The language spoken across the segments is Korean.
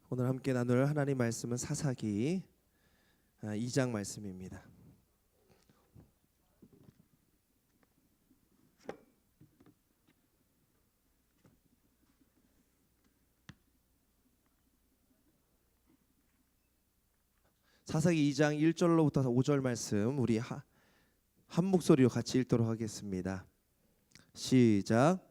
오늘 함께 나눌 하나님 말씀은 사사기 2장 말씀입니다. 사사기 2장 1절로부터 5절 말씀 우리 한 목소리로 같이 읽도록 하겠습니다. 시작.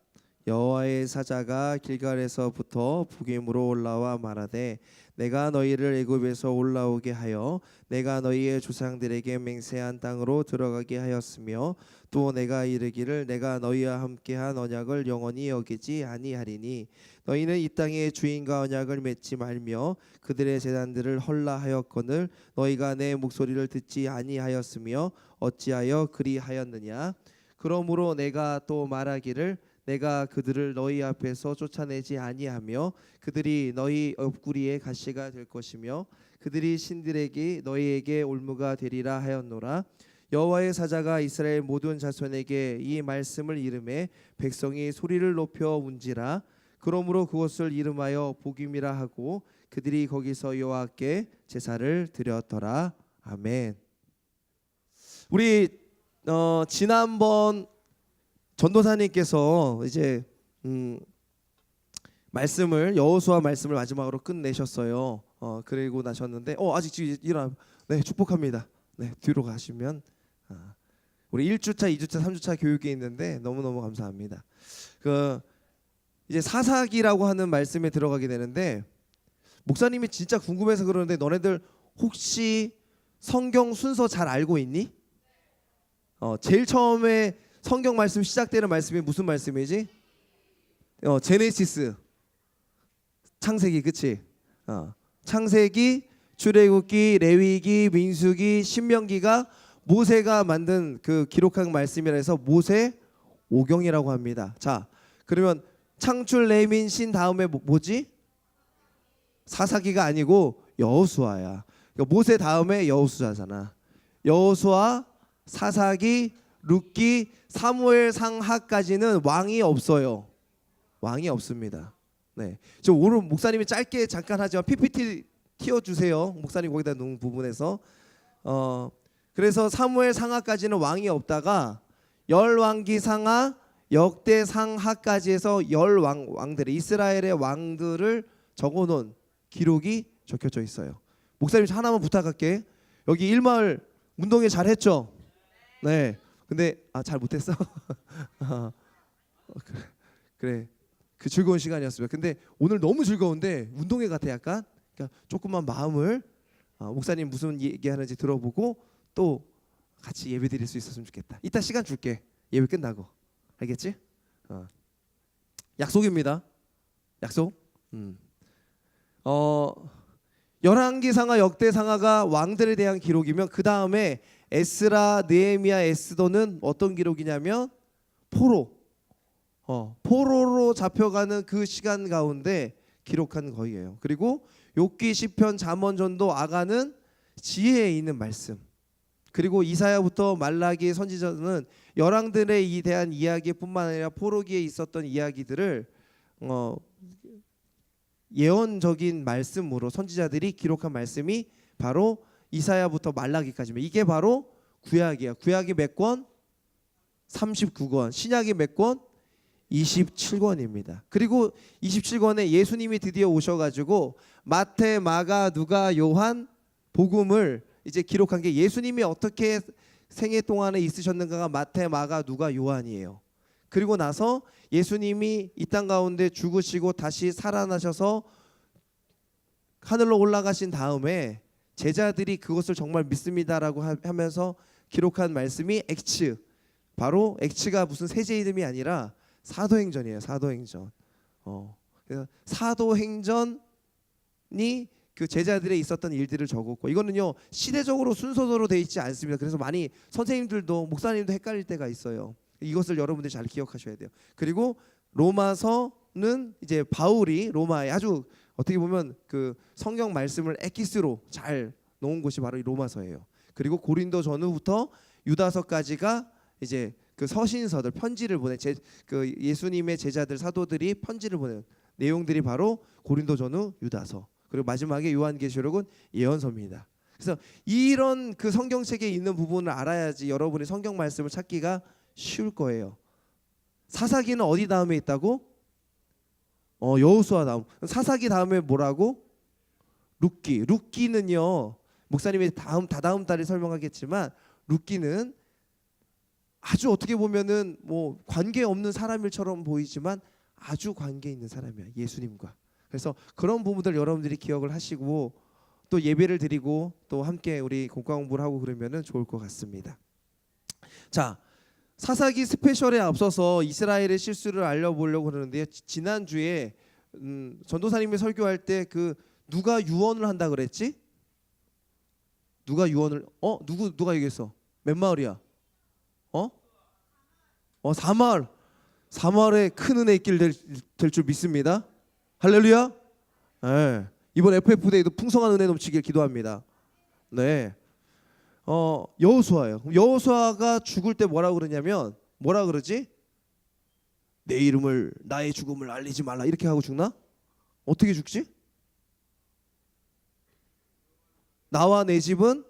여호와의 사자가 길갈에서부터 북임으로 올라와 말하되 내가 너희를 애굽에서 올라오게 하여 내가 너희의 조상들에게 맹세한 땅으로 들어가게 하였으며 또 내가 이르기를 내가 너희와 함께한 언약을 영원히 여기지 아니하리니 너희는 이 땅의 주인과 언약을 맺지 말며 그들의 제단들을 헐라하였거늘 너희가 내 목소리를 듣지 아니하였으며 어찌하여 그리하였느냐. 그러므로 내가 또 말하기를 내가 그들을 너희 앞에서 쫓아내지 아니하며 그들이 너희 옆구리의 가시가 될 것이며 그들이 신들에게 너희에게 올무가 되리라 하였노라. 여호와의 사자가 이스라엘 모든 자손에게 이 말씀을 이름해 백성이 소리를 높여 운지라. 그러므로 그것을 이름하여 복임이라 하고 그들이 거기서 여호와께 제사를 드렸더라. 아멘. 우리 지난번 전도사님께서 이제 말씀을 여호수아 말씀을 마지막으로 끝내셨어요. 그리고 나셨는데 아직 지금 일어나. 네, 축복합니다. 네, 뒤로 가시면 우리 1주차, 2주차, 3주차 교육이 있는데 너무너무 감사합니다. 이제 사사기라고 하는 말씀에 들어가게 되는데 목사님이 진짜 궁금해서 그러는데 너네들 혹시 성경 순서 잘 알고 있니? 제일 처음에 성경 말씀 시작되는 말씀이 무슨 말씀이지? 제네시스, 창세기, 그치? 창세기, 출애굽기, 레위기, 민수기, 신명기가 모세가 만든 그 기록한 말씀이라 해서 모세오경이라고 합니다. 자, 그러면 창출, 레민, 신 다음에 뭐지? 사사기가 아니고 여호수아야. 그러니까 모세 다음에 여호수아잖아. 여호수아, 사사기, 룻기, 사무엘 상하까지는 왕이 없어요. 왕이 없습니다. 네, 저 오늘 목사님이 짧게 잠깐 하지만 PPT 띄워주세요. 목사님 거기다 놓은 부분에서 그래서 사무엘 상하까지는 왕이 없다가 열왕기 상하, 역대 상하까지 해서 왕들의 이스라엘의 왕들을 적어놓은 기록이 적혀져 있어요. 목사님 하나만 부탁할게. 여기 일마을 운동회 잘했죠? 네. 근데 잘 못했어? 그래. 그 즐거운 시간이었어요. 근데 오늘 너무 즐거운데 운동회 같아 약간. 그러니까 조금만 마음을 목사님 무슨 얘기하는지 들어보고 또 같이 예배 드릴 수 있었으면 좋겠다. 이따 시간 줄게. 예배 끝나고. 알겠지? 약속입니다. 약속. 열왕기 상하, 역대 상하가 왕들에 대한 기록이면 그 다음에 에스라, 느헤미야, 에스더는 어떤 기록이냐면 포로로 잡혀가는 그 시간 가운데 기록한 거예요. 그리고 욥기, 시편, 잠언, 전도, 아가는 지혜에 있는 말씀. 그리고 이사야부터 말라기, 선지자는 열왕들에 대한 이야기뿐만 아니라 포로기에 있었던 이야기들을 예언적인 말씀으로 선지자들이 기록한 말씀이 바로 이사야부터 말라기까지입니다. 이게 바로 구약이에요. 구약이 몇 권? 39권. 신약이 몇 권? 27권입니다. 그리고 27권에 예수님이 드디어 오셔가지고 마태, 마가, 누가, 요한, 복음을 이제 기록한 게 예수님이 어떻게 생애 동안에 있으셨는가가 마태, 마가, 누가, 요한이에요. 그리고 나서 예수님이 이 땅 가운데 죽으시고 다시 살아나셔서 하늘로 올라가신 다음에 제자들이 그것을 정말 믿습니다라고 하면서 기록한 말씀이 액츠. 바로 액츠가 무슨 세제 이름이 아니라 사도행전이에요. 사도행전. 그래서 사도행전이 그 제자들의 있었던 일들을 적었고, 이거는요 시대적으로 순서대로 돼 있지 않습니다. 그래서 많이 선생님들도 목사님도 헷갈릴 때가 있어요. 이것을 여러분들이 잘 기억하셔야 돼요. 그리고 로마서는 이제 바울이 로마에 아주 어떻게 보면 그 성경 말씀을 엑기스로 잘 놓은 곳이 바로 이 로마서예요. 그리고 고린도 전후부터 유다서까지가 이제 그 서신서들, 편지를 보낸 그 예수님의 제자들, 사도들이 편지를 보낸 내용들이 바로 고린도 전후, 유다서. 그리고 마지막에 요한계시록은 예언서입니다. 그래서 이런 그 성경책에 있는 부분을 알아야지 여러분이 성경 말씀을 찾기가 쉬울 거예요. 사사기는 어디 다음에 있다고? 여호수아 다음. 사사기 다음에 뭐라고? 룻기. 룻기는요, 목사님이 다다음 달에 설명하겠지만, 룻기는 아주 어떻게 보면은 뭐 관계 없는 사람일처럼 보이지만 아주 관계 있는 사람이야, 예수님과. 그래서 그런 부분들 여러분들이 기억을 하시고 또 예배를 드리고 또 함께 우리 공과 공부를 하고 그러면은 좋을 것 같습니다. 자, 사사기 스페셜에 앞서서 이스라엘의 실수를 알려보려고 그러는데요. 지난주에 전도사님이 설교할 때 그 누가 유언을 한다 그랬지? 누가 유언을 누가 얘기했어? 몇 마을이야? 사마을에 큰 은혜 있길 될 줄 믿습니다. 할렐루야. 네. 이번 FF데이도 풍성한 은혜 넘치길 기도합니다. 네. 여호수아예요. 여호수아가 죽을 때 뭐라고 그러냐면 뭐라 그러지? 내 이름을 나의 죽음을 알리지 말라 이렇게 하고 죽나? 어떻게 죽지? 나와 내 집은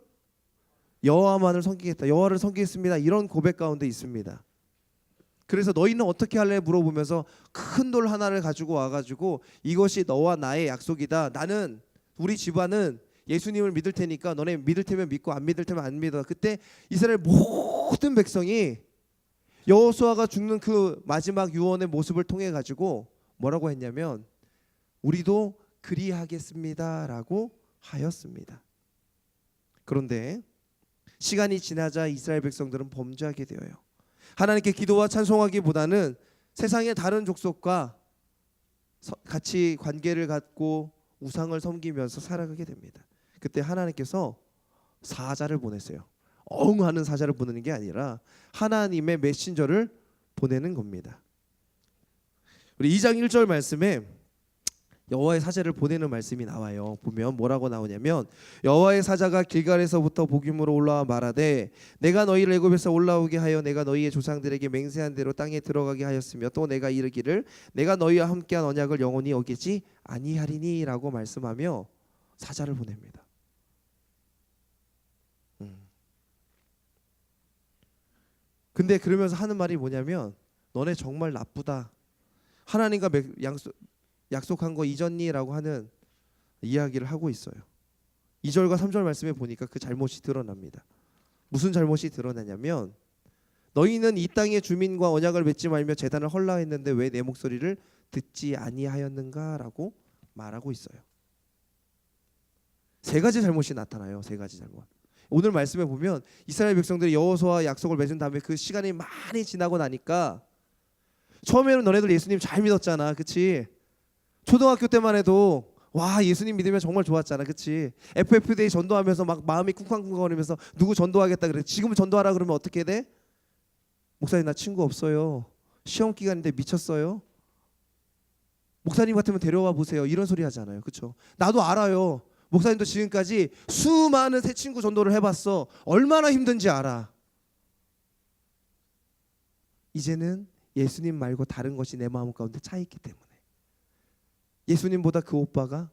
여호와만을 섬기겠다. 여호와를 섬기겠습니다. 이런 고백 가운데 있습니다. 그래서 너희는 어떻게 할래 물어보면서 큰 돌 하나를 가지고 와가지고 이것이 너와 나의 약속이다. 나는 우리 집안은 예수님을 믿을 테니까 너네 믿을 테면 믿고 안 믿을 테면 안 믿어. 그때 이스라엘 모든 백성이 여호수아가 죽는 그 마지막 유언의 모습을 통해 가지고 뭐라고 했냐면 우리도 그리하겠습니다라고 하였습니다. 그런데 시간이 지나자 이스라엘 백성들은 범죄하게 되어요. 하나님께 기도와 찬송하기보다는 세상의 다른 족속과 같이 관계를 갖고 우상을 섬기면서 살아가게 됩니다. 그때 하나님께서 사자를 보냈어요. 하는 사자를 보내는 게 아니라 하나님의 메신저를 보내는 겁니다. 우리 2장 1절 말씀에 여호와의 사자를 보내는 말씀이 나와요. 보면 뭐라고 나오냐면 여호와의 사자가 길갈에서부터 복임으로 올라와 말하되 내가 너희를 애굽에서 올라오게 하여 내가 너희의 조상들에게 맹세한 대로 땅에 들어가게 하였으며 또 내가 이르기를 내가 너희와 함께한 언약을 영원히 어기지 아니하리니 라고 말씀하며 사자를 보냅니다. 근데 그러면서 하는 말이 뭐냐면 너네 정말 나쁘다. 하나님과 약속한 거 잊었니? 라고 하는 이야기를 하고 있어요. 2절과 3절 말씀에 보니까 그 잘못이 드러납니다. 무슨 잘못이 드러나냐면 너희는 이 땅의 주민과 언약을 맺지 말며 제단을 헐라했는데 왜 내 목소리를 듣지 아니하였는가? 라고 말하고 있어요. 세 가지 잘못이 나타나요. 세 가지 잘못. 오늘 말씀에 보면 이스라엘 백성들이 여호수아와 약속을 맺은 다음에 그 시간이 많이 지나고 나니까 처음에는 너네들 예수님 잘 믿었잖아. 그치? 초등학교 때만 해도 와 예수님 믿으면 정말 좋았잖아. 그치? FF데이 전도하면서 막 마음이 쿵쾅쿵쾅거리면서 누구 전도하겠다 그래. 지금 전도하라 그러면 어떻게 돼? 목사님 나 친구 없어요. 시험 기간인데 미쳤어요. 목사님 같으면 데려와 보세요. 이런 소리 하잖아요. 그쵸? 나도 알아요. 목사님도 지금까지 수많은 새 친구 전도를 해봤어. 얼마나 힘든지 알아. 이제는 예수님 말고 다른 것이 내 마음 가운데 차 있기 때문에 예수님보다 그 오빠가,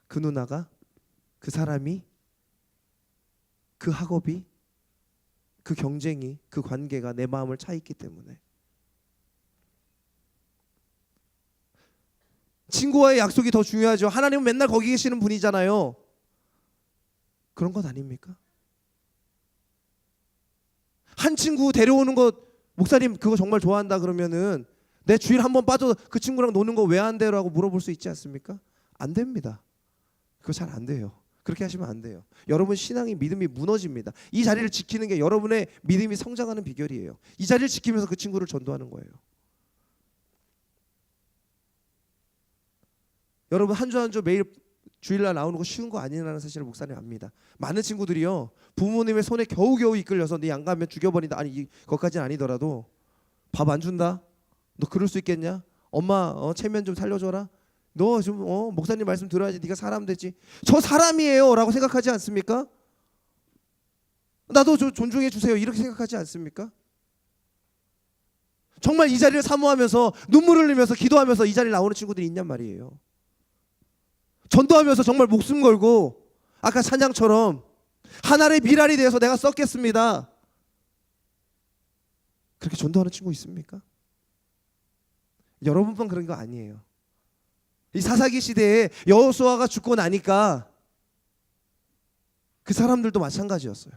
그 누나가, 그 사람이, 그 학업이, 그 경쟁이, 그 관계가 내 마음을 차 있기 때문에 친구와의 약속이 더 중요하죠. 하나님은 맨날 거기 계시는 분이잖아요. 그런 것 아닙니까? 한 친구 데려오는 것 목사님 그거 정말 좋아한다 그러면은 내 주일 한번 빠져 그 친구랑 노는 거 왜 안 돼라고 물어볼 수 있지 않습니까? 안 됩니다. 그거 잘 안 돼요. 그렇게 하시면 안 돼요. 여러분 신앙이 믿음이 무너집니다. 이 자리를 지키는 게 여러분의 믿음이 성장하는 비결이에요. 이 자리를 지키면서 그 친구를 전도하는 거예요. 여러분 한 주 한 주 매일 주일날 나오는 거 쉬운 거 아니라는 사실을 목사님 압니다. 많은 친구들이요 부모님의 손에 겨우겨우 이끌려서 네 안 가면 죽여버린다. 아니 그것까지는 아니더라도 밥 안 준다. 너 그럴 수 있겠냐? 엄마 체면 좀 살려줘라. 너 좀 목사님 말씀 들어야지 네가 사람 되지. 저 사람이에요 라고 생각하지 않습니까? 나도 존중해 주세요 이렇게 생각하지 않습니까? 정말 이 자리를 사모하면서 눈물을 흘리면서 기도하면서 이 자리에 나오는 친구들이 있냔 말이에요. 전도하면서 정말 목숨 걸고 아까 찬양처럼 하나님의 미랄이 되어서 내가 썩겠습니다. 그렇게 전도하는 친구 있습니까? 여러분만 그런 거 아니에요. 이 사사기 시대에 여호수아가 죽고 나니까 그 사람들도 마찬가지였어요.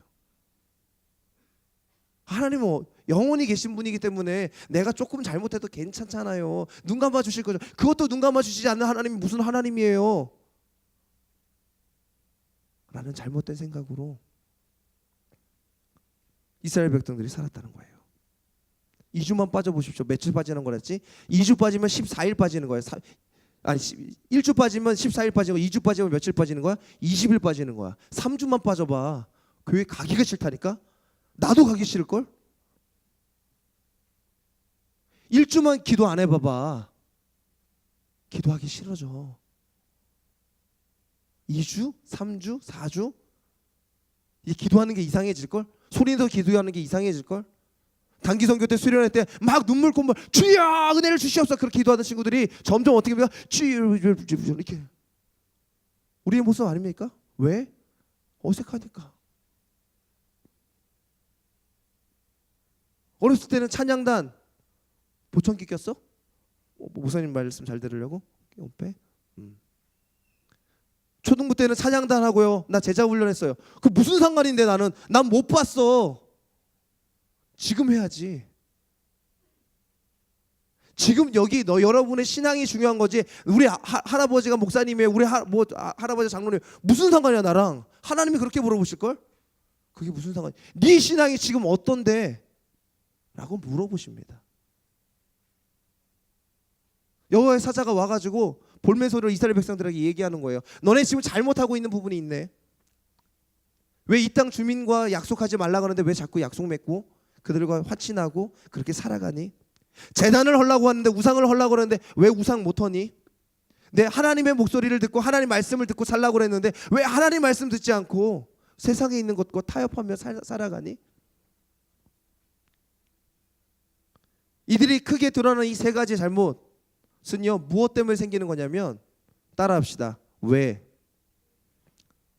하나님은 영원히 계신 분이기 때문에 내가 조금 잘못해도 괜찮잖아요. 눈 감아 주실 거죠. 그것도 눈 감아 주시지 않는 하나님이 무슨 하나님이에요? 라는 잘못된 생각으로 이스라엘 백성들이 살았다는 거예요. 2주만 빠져보십시오. 며칠 빠지는 거랬지? 2주 빠지면 14일 빠지는 거예요. 아니 1주 빠지면 14일 빠지고 2주 빠지면 며칠 빠지는 거야? 20일 빠지는 거야. 3주만 빠져봐. 교회 가기가 싫다니까? 나도 가기 싫을걸? 1주만 기도 안 해봐봐. 기도하기 싫어져. 2주? 3주? 4주? 이 기도하는 게 이상해질걸? 소리내서 기도하는 게 이상해질걸? 단기 선교 때 수련회 때 막 눈물 콧물 주여 은혜를 주시옵소서 그렇게 기도하던 친구들이 점점 어떻게 합니까? 주여 이렇게 우리의 모습 아닙니까? 왜? 어색하니까. 어렸을 때는 찬양단 보청기 꼈어? 목사님 말씀 잘 들으려고? 빼? 초등부 때는 찬양단 하고요. 나 제자 훈련했어요. 그 무슨 상관인데 난 못 봤어. 지금 해야지. 지금 여기 여러분의 신앙이 중요한 거지. 우리 할아버지가 목사님이에요. 우리 할아버지 장로님 무슨 상관이야 나랑. 하나님이 그렇게 물어보실 걸? 그게 무슨 상관이야. 네 신앙이 지금 어떤데? 라고 물어보십니다. 여호와의 사자가 와가지고 볼메소리를 이스라엘 백성들에게 얘기하는 거예요. 너네 지금 잘못하고 있는 부분이 있네. 왜 이 땅 주민과 약속하지 말라 그러는데 왜 자꾸 약속 맺고 그들과 화친하고 그렇게 살아가니? 제단을 헐라고 하는데 우상을 헐라고 그러는데 왜 우상 못 하니? 내 하나님의 목소리를 듣고 하나님 말씀을 듣고 살라고 그랬는데 왜 하나님 말씀 듣지 않고 세상에 있는 것과 타협하며 살아가니? 이들이 크게 드러나는 이 세 가지 잘못은요 무엇 때문에 생기는 거냐면 따라합시다. 왜?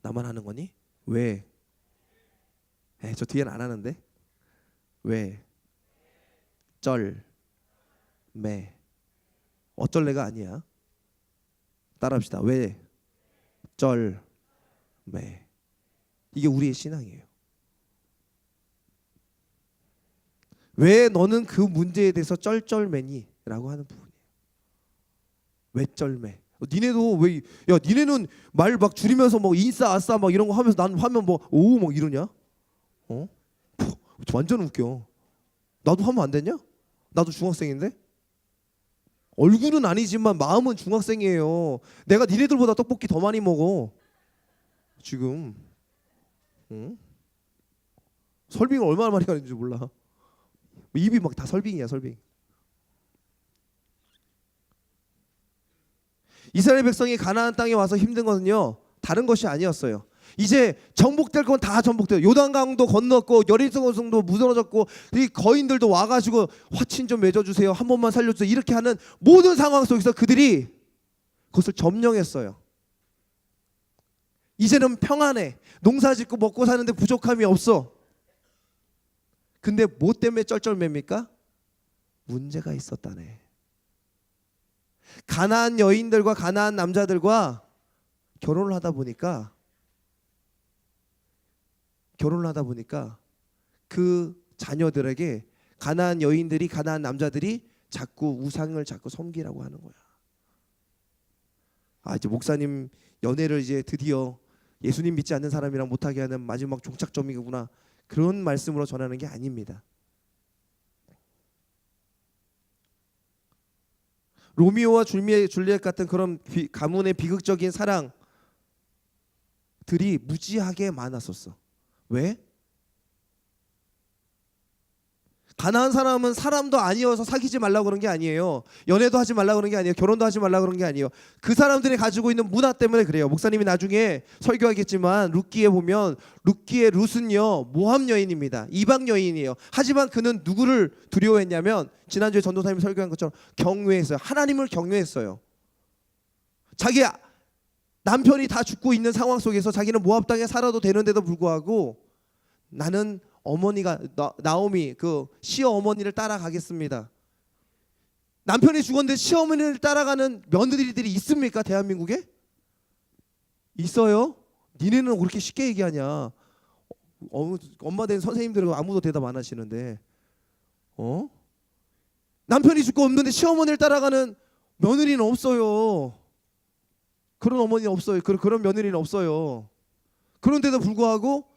나만 하는 거니? 왜? 저 뒤에는 안 하는데. 왜? 쩔 매 어쩔래가 아니야. 따라합시다. 왜? 쩔 매 이게 우리의 신앙이에요. 왜 너는 그 문제에 대해서 쩔쩔매니? 라고 하는 부분이에요. 왜 쩔매? 니네도 왜? 야 니네는 말 막 줄이면서 뭐 인싸 아싸 막 이런 거 하면서 난 하면 뭐 오 막 이러냐? 완전 웃겨. 나도 하면 안 되냐? 나도 중학생인데? 얼굴은 아니지만 마음은 중학생이에요. 내가 니네들보다 떡볶이 더 많이 먹어 지금. 설빙을 얼마나 많이 가는지 몰라. 입이 막 다 설빙이야 설빙. 이스라엘 백성이 가나안 땅에 와서 힘든 것은요 다른 것이 아니었어요. 이제 정복될 건 다 정복돼요. 요단강도 건넜고 여리고성도 무너졌고 이 거인들도 와가지고 화친 좀 맺어주세요. 한 번만 살려주세요. 이렇게 하는 모든 상황 속에서 그들이 그것을 점령했어요. 이제는 평안해. 농사짓고 먹고 사는데 부족함이 없어. 근데 뭐 때문에 쩔쩔맵니까? 문제가 있었다네. 가나안 여인들과 가나안 남자들과 결혼을 하다 보니까 그 자녀들에게 가나안 여인들이 가나안 남자들이 자꾸 우상을 자꾸 섬기라고 하는 거야. 이제 목사님 연애를 이제 드디어 예수님 믿지 않는 사람이랑 못하게 하는 마지막 종착점이구나. 그런 말씀으로 전하는 게 아닙니다. 로미오와 줄리엣 같은 그런 가문의 비극적인 사랑들이 무지하게 많았었어. 왜? 가나안 사람은 사람도 아니어서 사귀지 말라고 그런 게 아니에요. 연애도 하지 말라고 그런 게 아니에요. 결혼도 하지 말라고 그런 게 아니에요. 그 사람들이 가지고 있는 문화 때문에 그래요. 목사님이 나중에 설교하겠지만 룻기에 보면 룻기의 룻은요 모함 여인입니다. 이방 여인이에요. 하지만 그는 누구를 두려워했냐면 지난주에 전도사님이 설교한 것처럼 경외했어요. 하나님을 경외했어요. 자기 남편이 다 죽고 있는 상황 속에서 자기는 모압 땅에 살아도 되는데도 불구하고 나는 어머니가 나오미 그 시어머니를 따라가겠습니다. 남편이 죽었는데 시어머니를 따라가는 며느리들이 있습니까? 대한민국에? 있어요? 니네는 그렇게 쉽게 얘기하냐? 엄마 된 선생님들은 아무도 대답 안 하시는데 남편이 죽고 없는데 시어머니를 따라가는 며느리는 없어요. 그런 어머니는 없어요. 그런 며느리는 없어요. 그런데도 불구하고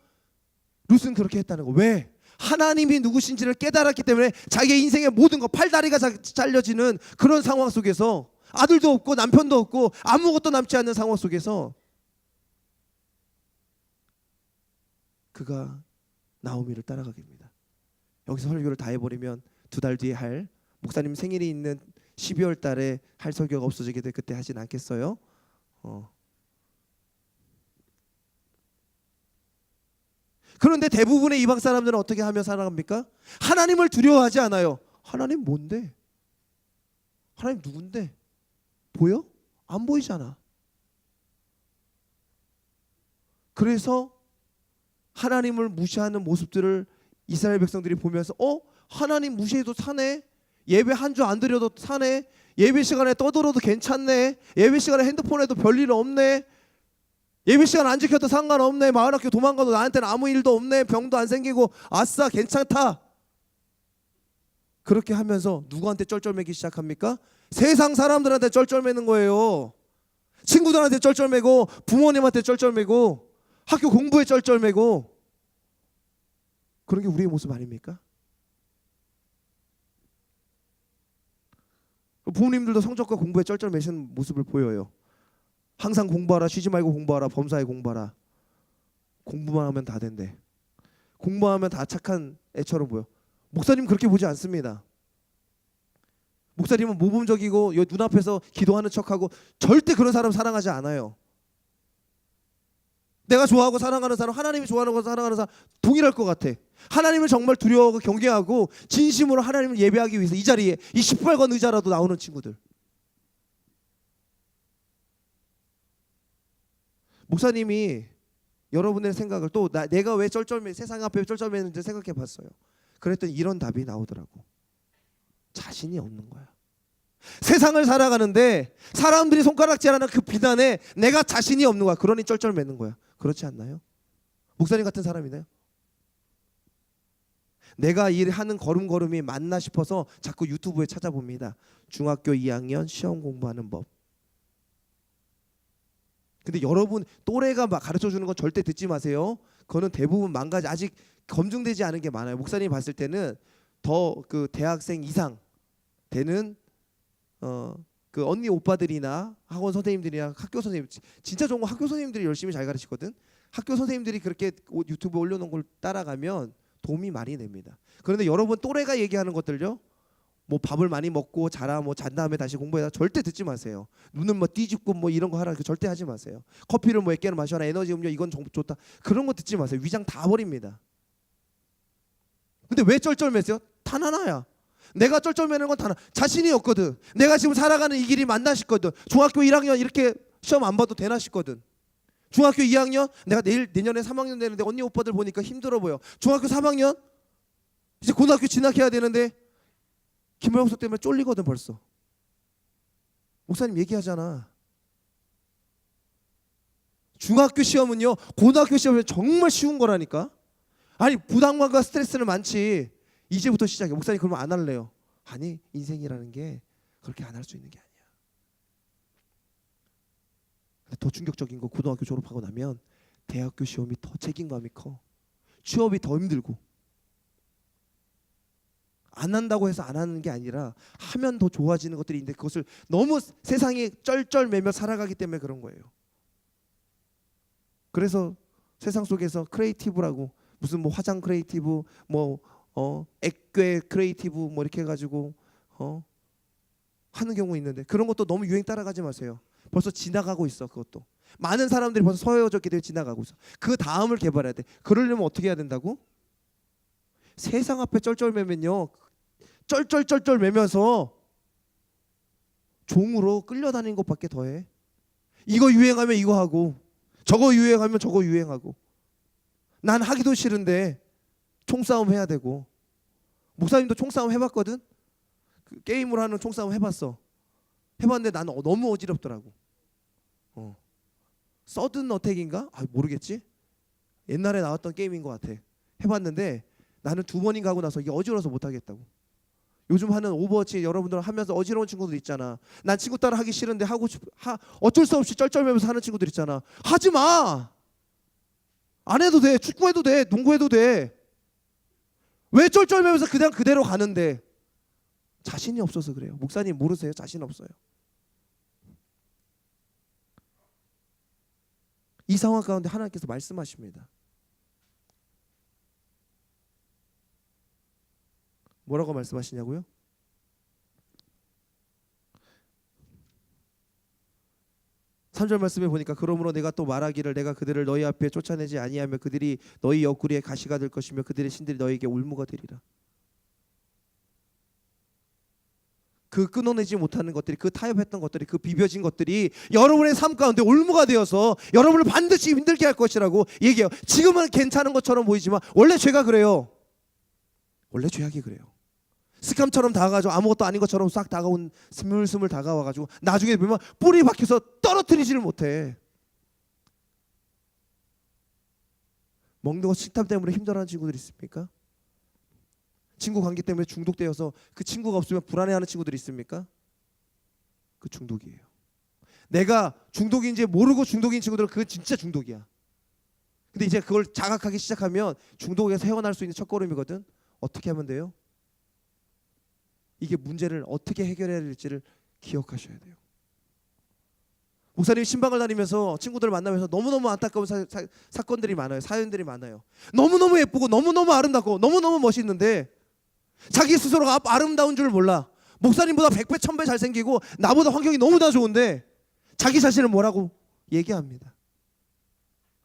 룻은 그렇게 했다는 거. 왜? 하나님이 누구신지를 깨달았기 때문에 자기의 인생의 모든 거 팔다리가 잘려지는 그런 상황 속에서 아들도 없고 남편도 없고 아무것도 남지 않는 상황 속에서 그가 나오미를 따라가게 됩니다. 여기서 설교를 다 해버리면 2달 뒤에 할 목사님 생일이 있는 12월 달에 할 설교가 없어지게 돼 그때 하진 않겠어요? 그런데 대부분의 이방 사람들은 어떻게 하며 살아갑니까? 하나님을 두려워하지 않아요. 하나님 뭔데? 하나님 누군데? 보여? 안 보이잖아. 그래서 하나님을 무시하는 모습들을 이스라엘 백성들이 보면서 하나님 무시해도 사네. 예배 한 주 안 드려도 사네. 예배 시간에 떠들어도 괜찮네. 예배 시간에 핸드폰에도 별일 없네. 예배 시간 안 지켜도 상관없네. 마을학교 도망가도 나한테는 아무 일도 없네. 병도 안 생기고 아싸 괜찮다. 그렇게 하면서 누구한테 쩔쩔매기 시작합니까? 세상 사람들한테 쩔쩔매는 거예요. 친구들한테 쩔쩔매고 부모님한테 쩔쩔매고 학교 공부에 쩔쩔매고 그런 게 우리의 모습 아닙니까? 부모님들도 성적과 공부에 쩔쩔매시는 모습을 보여요. 항상 공부하라, 쉬지 말고 공부하라, 범사에 공부하라. 공부만 하면 다 된대. 공부하면 다 착한 애처럼 보여. 목사님 그렇게 보지 않습니다. 목사님은 모범적이고 눈앞에서 기도하는 척하고 절대 그런 사람 사랑하지 않아요. 내가 좋아하고 사랑하는 사람, 하나님이 좋아하는 거 사랑하는 사람 동일할 것 같아. 하나님을 정말 두려워하고 경외하고 진심으로 하나님을 예배하기 위해서 이 자리에 이 18권 의자라도 나오는 친구들. 목사님이 여러분의 생각을 또 내가 왜 세상 앞에 쩔쩔매는지 생각해 봤어요. 그랬더니 이런 답이 나오더라고. 자신이 없는 거야. 세상을 살아가는데 사람들이 손가락질하는 그 비난에 내가 자신이 없는 거야. 그러니 쩔쩔매는 거야. 그렇지 않나요? 목사님 같은 사람이나요? 내가 일하는 걸음걸음이 맞나 싶어서 자꾸 유튜브에 찾아봅니다. 중학교 2학년 시험 공부하는 법. 근데 여러분 또래가 막 가르쳐주는 건 절대 듣지 마세요. 그거는 대부분 망가지 아직 검증되지 않은 게 많아요. 목사님 봤을 때는 더 그 대학생 이상 되는 그 언니 오빠들이나 학원 선생님들이나 학교 선생님 진짜 좋은 거 학교 선생님들이 열심히 잘 가르치거든. 학교 선생님들이 그렇게 유튜브에 올려놓은 걸 따라가면 도움이 많이 됩니다. 그런데 여러분 또래가 얘기하는 것들요. 뭐 밥을 많이 먹고 자라 뭐 잔 다음에 다시 공부해라 절대 듣지 마세요. 눈은 뭐 뒤집고 뭐 이런 거 하라 절대 하지 마세요. 커피를 뭐 몇 개는 마셔라 에너지 음료 이건 좋다 그런 거 듣지 마세요. 위장 다 버립니다. 근데 왜 쩔쩔매세요? 단 하나야. 내가 쩔쩔매는 건 단 하나. 자신이 없거든. 내가 지금 살아가는 이 길이 맞나 싶거든. 중학교 1학년 이렇게 시험 안 봐도 되나 싶거든. 중학교 2학년 내가 내년에 3학년 되는데 언니 오빠들 보니까 힘들어 보여. 중학교 3학년 이제 고등학교 진학해야 되는데 기말고사 때문에 쫄리거든 벌써. 목사님 얘기하잖아. 중학교 시험은요 고등학교 시험은 정말 쉬운 거라니까. 아니 부담감과 스트레스는 많지. 이제부터 시작해. 목사님 그러면 안 할래요. 아니 인생이라는 게 그렇게 안 할 수 있는 게 아니야. 근데 더 충격적인 거 고등학교 졸업하고 나면 대학교 시험이 더 책임감이 커. 취업이 더 힘들고. 안 한다고 해서 안 하는 게 아니라 하면 더 좋아지는 것들이 있는데 그것을 너무 세상에 쩔쩔매며 살아가기 때문에 그런 거예요. 그래서 세상 속에서 크리에이티브라고 무슨 뭐 화장 크리에이티브 뭐 액괴 크리에이티브 뭐 이렇게 해가지고 하는 경우 있는데 그런 것도 너무 유행 따라가지 마세요. 벌써 지나가고 있어. 그것도 많은 사람들이 벌써 서해어졌기 때문에 지나가고 있어. 그 다음을 개발해야 돼. 그러려면 어떻게 해야 된다고? 세상 앞에 쩔쩔매면요 쩔쩔쩔쩔매면서 종으로 끌려다니는 것밖에 더해. 이거 유행하면 이거 하고 저거 유행하면 저거 유행하고 난 하기도 싫은데 총싸움 해야 되고 목사님도 총싸움 해봤거든. 그 게임으로 하는 총싸움 해봤어. 해봤는데 나는 너무 어지럽더라고. 서든 어택인가? 모르겠지. 옛날에 나왔던 게임인 것 같아. 해봤는데 나는 2번인가 하고 나서 이게 어지러워서 못하겠다고. 요즘 하는 오버워치 여러분들 하면서 어지러운 친구들 있잖아. 난 친구 따라 하기 싫은데 어쩔 수 없이 쩔쩔매면서 하는 친구들 있잖아. 하지 마. 안 해도 돼. 축구해도 돼. 농구해도 돼. 왜 쩔쩔매면서 그냥 그대로 가는데? 자신이 없어서 그래요. 목사님 모르세요? 자신 없어요. 이 상황 가운데 하나님께서 말씀하십니다. 뭐라고 말씀하시냐고요? 3절 말씀에 보니까 그러므로 내가 또 말하기를 내가 그들을 너희 앞에 쫓아내지 아니하며 그들이 너희 옆구리에 가시가 될 것이며 그들의 신들이 너희에게 올무가 되리라. 그 끊어내지 못하는 것들이, 그 타협했던 것들이, 그 비벼진 것들이 여러분의 삶 가운데 올무가 되어서 여러분을 반드시 힘들게 할 것이라고 얘기해요. 지금은 괜찮은 것처럼 보이지만 원래 죄가 그래요. 원래 죄악이 그래요. 스캄처럼 다가가지고 아무것도 아닌 것처럼 싹 다가온 스물스물 다가와가지고 나중에 보면 뿌리 박혀서 떨어뜨리지를 못해. 먹는 것 식탐 때문에 힘들어하는 친구들 있습니까? 친구 관계 때문에 중독되어서 그 친구가 없으면 불안해하는 친구들이 있습니까? 그 중독이에요. 내가 중독인지 모르고 중독인 친구들은 그건 진짜 중독이야. 근데 이제 그걸 자각하기 시작하면 중독에서 헤어날 수 있는 첫걸음이거든. 어떻게 하면 돼요? 이게 문제를 어떻게 해결해야 될지를 기억하셔야 돼요. 목사님이 신방을 다니면서 친구들을 만나면서 너무너무 안타까운 사건들이 많아요. 사연들이 많아요. 너무너무 예쁘고 너무너무 아름답고 너무너무 멋있는데 자기 스스로가 아름다운 줄 몰라. 목사님보다 100배 1000배 잘생기고 나보다 환경이 너무나 좋은데 자기 자신을 뭐라고 얘기합니다.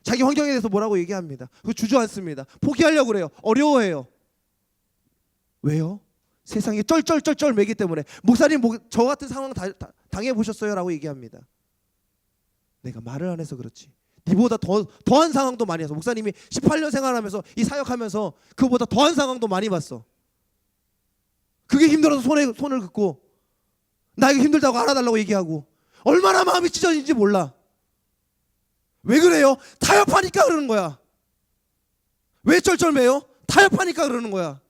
자기 환경에 대해서 뭐라고 얘기합니다. 그 주저앉습니다. 포기하려고 그래요. 어려워해요. 왜요? 세상이 쩔쩔쩔쩔 매기 때문에. 목사님 저 같은 상황 당해보셨어요? 라고 얘기합니다. 내가 말을 안 해서 그렇지. 니보다 더한 상황도 많이 해서. 목사님이 18년 생활하면서 이 사역하면서 그보다 더한 상황도 많이 봤어. 그게 힘들어서 손을 긋고 나에게 힘들다고 알아달라고 얘기하고 얼마나 마음이 찢어진지 몰라. 왜 그래요? 타협하니까 그러는 거야. 왜 쩔쩔매요? 타협하니까 그러는 거야.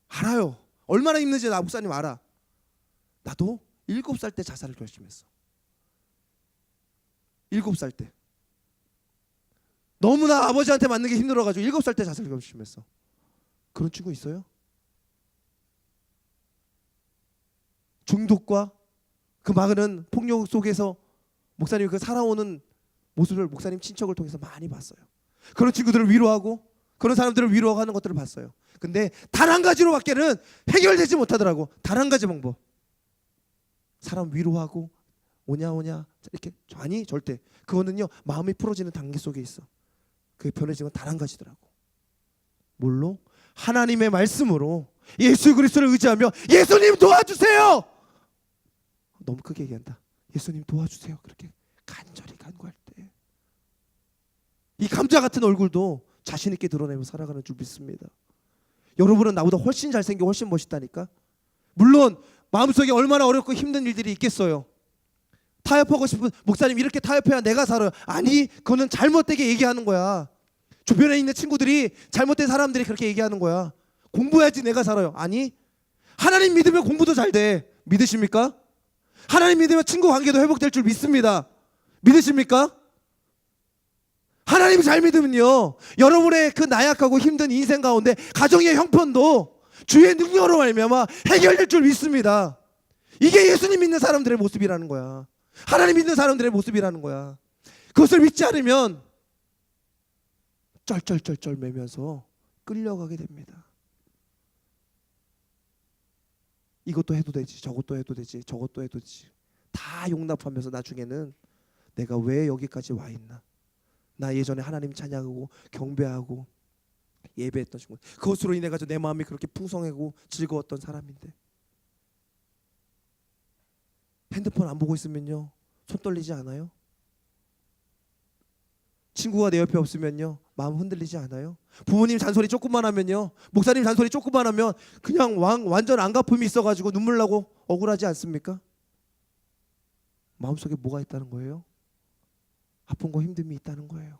알아요. 얼마나 힘든지 나 목사님 알아. 나도 7살 때 자살을 결심했어. 7살 때. 너무나 아버지한테 맞는 게 힘들어가지고 7살 때 자살을 결심했어. 그런 친구 있어요? 중독과 그 많은 폭력 속에서 목사님이 그 살아오는 모습을 목사님 친척을 통해서 많이 봤어요. 그런 친구들을 위로하고 그런 사람들을 위로하는 것들을 봤어요. 근데 단 한 가지로밖에는 해결되지 못하더라고. 단 한 가지 방법. 사람 위로하고 오냐 이렇게 아니 절대. 그거는요 마음이 풀어지는 단계 속에 있어. 그게 변해지는 건 단 한 가지더라고. 뭘로? 하나님의 말씀으로 예수 그리스도를 의지하며 예수님 도와주세요. 너무 크게 얘기한다. 예수님 도와주세요. 그렇게 간절히 간구할 때 이 감자 같은 얼굴도 자신 있게 드러내며 살아가는 줄 믿습니다. 여러분은 나보다 훨씬 잘생기고 훨씬 멋있다니까. 물론 마음속에 얼마나 어렵고 힘든 일들이 있겠어요. 타협하고 싶은 목사님 이렇게 타협해야 내가 살아요. 아니 그거는 잘못되게 얘기하는 거야. 주변에 있는 친구들이 잘못된 사람들이 그렇게 얘기하는 거야. 공부해야지 내가 살아요. 아니 하나님 믿으면 공부도 잘 돼. 믿으십니까? 하나님 믿으면 친구 관계도 회복될 줄 믿습니다. 믿으십니까? 하나님 잘 믿으면요 여러분의 그 나약하고 힘든 인생 가운데 가정의 형편도 주의 능력으로 말미암아 해결될 줄 믿습니다. 이게 예수님 믿는 사람들의 모습이라는 거야. 하나님 믿는 사람들의 모습이라는 거야. 그것을 믿지 않으면 쩔쩔쩔쩔 매면서 끌려가게 됩니다. 이것도 해도 되지 저것도 해도 되지 저것도 해도 되지 다 용납하면서 나중에는 내가 왜 여기까지 와 있나. 나 예전에 하나님 찬양하고 경배하고 예배했던 친구 그것으로 인해 가지고 내 마음이 그렇게 풍성하고 즐거웠던 사람인데 핸드폰 안 보고 있으면요 손 떨리지 않아요? 친구가 내 옆에 없으면요 마음 흔들리지 않아요? 부모님 잔소리 조금만 하면요, 목사님 잔소리 조금만 하면 그냥 완전 안갚음이 있어가지고 눈물 나고 억울하지 않습니까? 마음속에 뭐가 있다는 거예요? 아픈 거 힘듦이 있다는 거예요.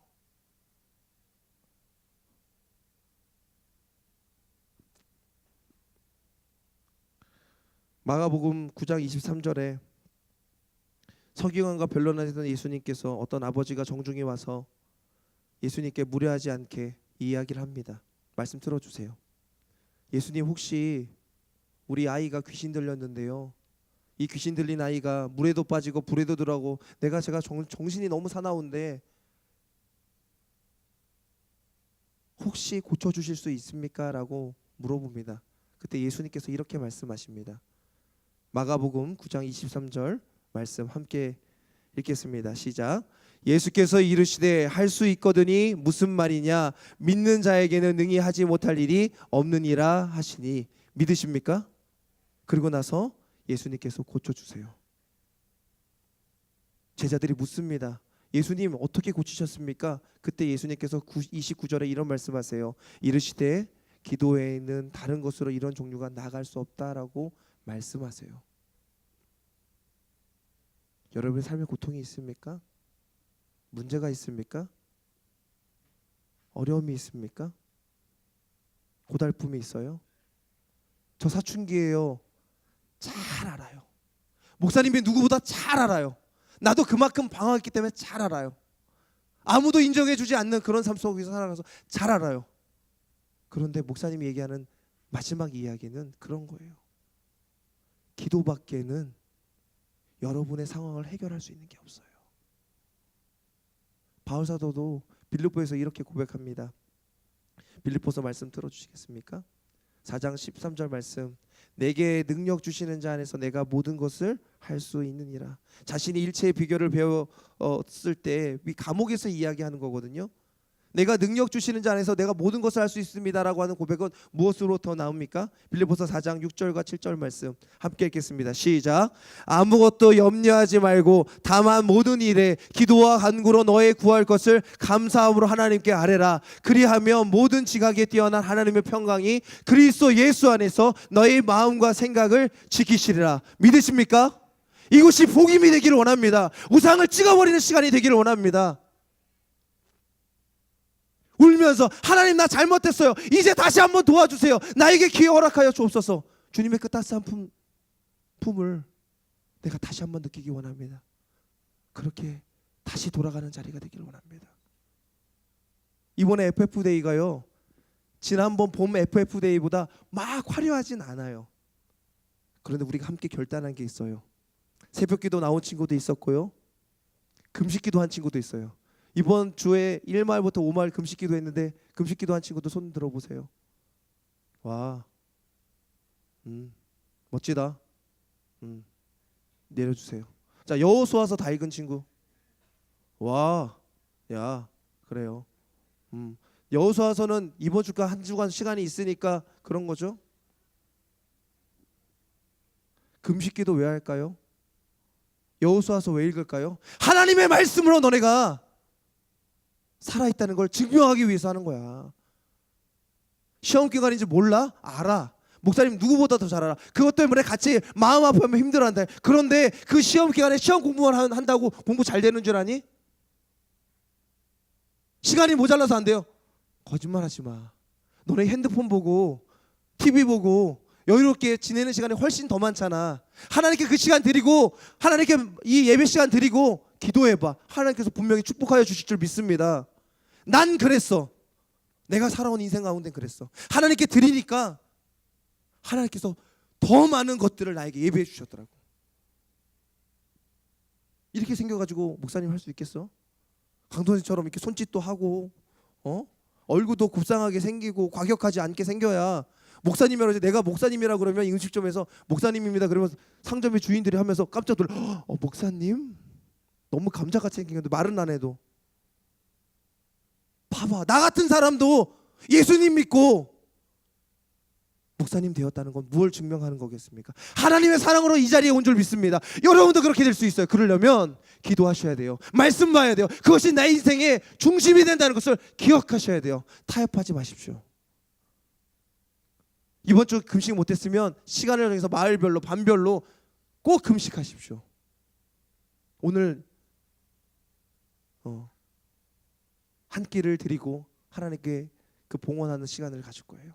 마가복음 9장 23절에 서기관과 변론하시던 예수님께서 어떤 아버지가 정중히 와서 예수님께 무례하지 않게 이야기를 합니다. 말씀 들어주세요. 예수님, 혹시 우리 아이가 귀신 들렸는데요, 이 귀신 들린 아이가 물에도 빠지고 불에도 들어가고 제가 정신이 너무 사나운데 혹시 고쳐주실 수 있습니까? 라고 물어봅니다. 그때 예수님께서 이렇게 말씀하십니다. 마가복음 9장 23절 말씀 함께 읽겠습니다. 시작. 예수께서 이르시되 할 수 있거든이 무슨 말이냐, 믿는 자에게는 능히 하지 못할 일이 없느니라 하시니. 믿으십니까? 그리고 나서 예수님께서 고쳐주세요. 제자들이 묻습니다. 예수님, 어떻게 고치셨습니까? 그때 예수님께서 29절에 이런 말씀하세요. 이르시되 기도 외에는 다른 것으로 이런 종류가 나갈 수 없다라고 말씀하세요. 여러분의 삶에 고통이 있습니까? 문제가 있습니까? 어려움이 있습니까? 고달픔이 있어요? 저 사춘기예요. 잘 알아요. 목사님이 누구보다 잘 알아요. 나도 그만큼 방황했기 때문에 잘 알아요. 아무도 인정해주지 않는 그런 삶 속에서 살아가서 잘 알아요. 그런데 목사님이 얘기하는 마지막 이야기는 그런 거예요. 기도밖에는 여러분의 상황을 해결할 수 있는 게 없어요. 바울사도도 빌립보에서 이렇게 고백합니다. 빌립보서 말씀 들어주시겠습니까? 4장 13절 말씀. 내게 능력 주시는 자 안에서 내가 모든 것을 할 수 있느니라. 자신이 일체의 비결을 배웠을 때 감옥에서 이야기하는 거거든요. 내가 능력 주시는 자 안에서 내가 모든 것을 할 수 있습니다라고 하는 고백은 무엇으로부터 나옵니까? 빌립보서 4장 6절과 7절 말씀 함께 읽겠습니다. 시작. 아무것도 염려하지 말고 다만 모든 일에 기도와 간구로 너의 구할 것을 감사함으로 하나님께 아뢰라. 그리하면 모든 지각에 뛰어난 하나님의 평강이 그리스도 예수 안에서 너의 마음과 생각을 지키시리라. 믿으십니까? 이곳이 복음이 되기를 원합니다. 우상을 찍어버리는 시간이 되기를 원합니다. 울면서 하나님, 나 잘못했어요. 이제 다시 한번 도와주세요. 나에게 기회 허락하여 주옵소서. 주님의 그 따스한 품을 내가 다시 한번 느끼기 원합니다. 그렇게 다시 돌아가는 자리가 되기를 원합니다. 이번에 FF데이가요, 지난번 봄 FF데이보다 막 화려하진 않아요. 그런데 우리가 함께 결단한 게 있어요. 새벽기도 나온 친구도 있었고요, 금식기도 한 친구도 있어요. 이번 주에 1마일부터 5마일 금식기도 했는데 금식기도 한 친구도 손 들어보세요. 와, 멋지다. 내려주세요. 자, 여호수아서 다 읽은 친구. 와, 야, 그래요. 여호수아서는 이번 주가 한 주간 시간이 있으니까 그런 거죠. 금식기도 왜 할까요? 여호수아서 왜 읽을까요? 하나님의 말씀으로 너네가 살아있다는 걸 증명하기 위해서 하는 거야. 시험 기간인지 몰라? 알아. 목사님 누구보다 더 잘 알아. 그것 때문에 같이 마음 아프면 힘들어한다. 그런데 그 시험 기간에 시험 공부만 한다고 공부 잘 되는 줄 아니? 시간이 모자라서 안 돼요. 거짓말하지 마. 너네 핸드폰 보고 TV 보고 여유롭게 지내는 시간이 훨씬 더 많잖아. 하나님께 그 시간 드리고, 하나님께 이 예배 시간 드리고 기도해봐. 하나님께서 분명히 축복하여 주실 줄 믿습니다. 난 그랬어. 내가 살아온 인생 가운데 그랬어. 하나님께 드리니까 하나님께서 더 많은 것들을 나에게 예배해 주셨더라고. 이렇게 생겨가지고 목사님 할 수 있겠어? 강도선처럼 이렇게 손짓도 하고, 얼굴도 곱상하게 생기고 과격하지 않게 생겨야. 목사님이라고 해서 내가 목사님이라고 그러면 음식점에서 목사님입니다 그러면 상점의 주인들이 하면서 깜짝 놀라. 목사님? 너무 감자같이 생긴 건데 말은 안 해도. 봐봐, 나 같은 사람도 예수님 믿고 목사님 되었다는 건 무엇을 증명하는 거겠습니까? 하나님의 사랑으로 이 자리에 온 줄 믿습니다. 여러분도 그렇게 될 수 있어요. 그러려면 기도하셔야 돼요. 말씀 봐야 돼요. 그것이 나의 인생의 중심이 된다는 것을 기억하셔야 돼요. 타협하지 마십시오. 이번 주 금식 못했으면 시간을 정해서 마을별로 반별로 꼭 금식하십시오. 오늘 한 끼를 드리고 하나님께 그 봉헌하는 시간을 가질 거예요.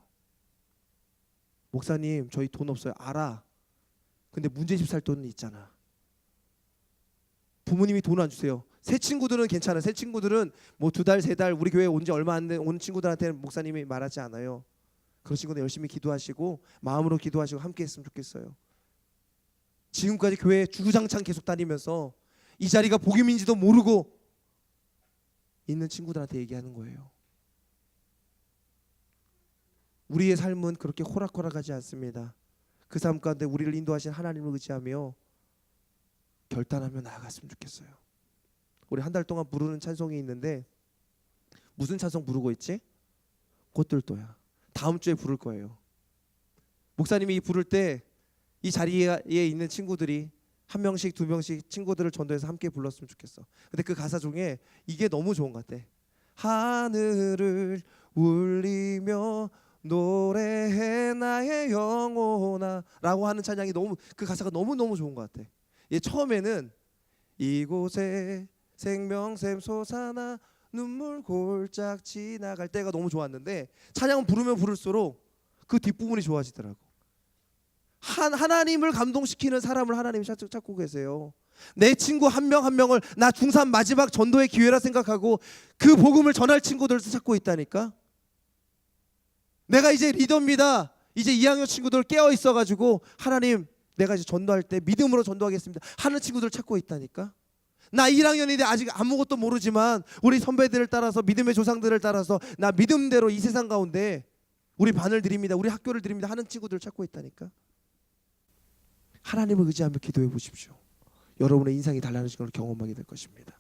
목사님 저희 돈 없어요. 알아. 근데 문제집 살 돈은 있잖아. 부모님이 돈 안 주세요. 새 친구들은 괜찮아요. 새 친구들은 뭐 2달 3달 우리 교회 온 지 얼마 안 된 온 친구들한테는 목사님이 말하지 않아요. 그런 친구들 열심히 기도하시고 마음으로 기도하시고 함께 했으면 좋겠어요. 지금까지 교회 주구장창 계속 다니면서 이 자리가 복음인지도 모르고 있는 친구들한테 얘기하는 거예요. 우리의 삶은 그렇게 호락호락하지 않습니다. 그 삶 가운데 우리를 인도하신 하나님을 의지하며 결단하며 나아갔으면 좋겠어요. 우리 한 달 동안 부르는 찬송이 있는데 무슨 찬송 부르고 있지? 꽃들도야. 다음 주에 부를 거예요. 목사님이 부를 때 이 자리에 있는 친구들이 1명씩 2명씩 친구들을 전도해서 함께 불렀으면 좋겠어. 근데 그 가사 중에 이게 너무 좋은 것 같아. 하늘을 울리며 노래해 나의 영혼아 라고 하는 찬양이 너무 그 가사가 너무너무 좋은 것 같아. 얘 처음에는 이곳에 생명샘 솟아나 눈물 골짝 지나갈 때가 너무 좋았는데 찬양은 부르면 부를수록 그 뒷부분이 좋아지더라고. 하나님을 감동시키는 사람을 하나님이 찾고 계세요. 내 친구 한 명 한 명을 나 중3 마지막 전도의 기회라 생각하고 그 복음을 전할 친구들을 찾고 있다니까. 내가 이제 리더입니다. 이제 2학년 친구들 깨어 있어가지고 하나님 내가 이제 전도할 때 믿음으로 전도하겠습니다 하는 친구들을 찾고 있다니까. 나 1학년인데 아직 아무것도 모르지만 우리 선배들을 따라서 믿음의 조상들을 따라서 나 믿음대로 이 세상 가운데 우리 반을 드립니다. 우리 학교를 드립니다 하는 친구들을 찾고 있다니까. 하나님을 의지하며 기도해 보십시오. 여러분의 인생이 달라지는 걸 경험하게 될 것입니다.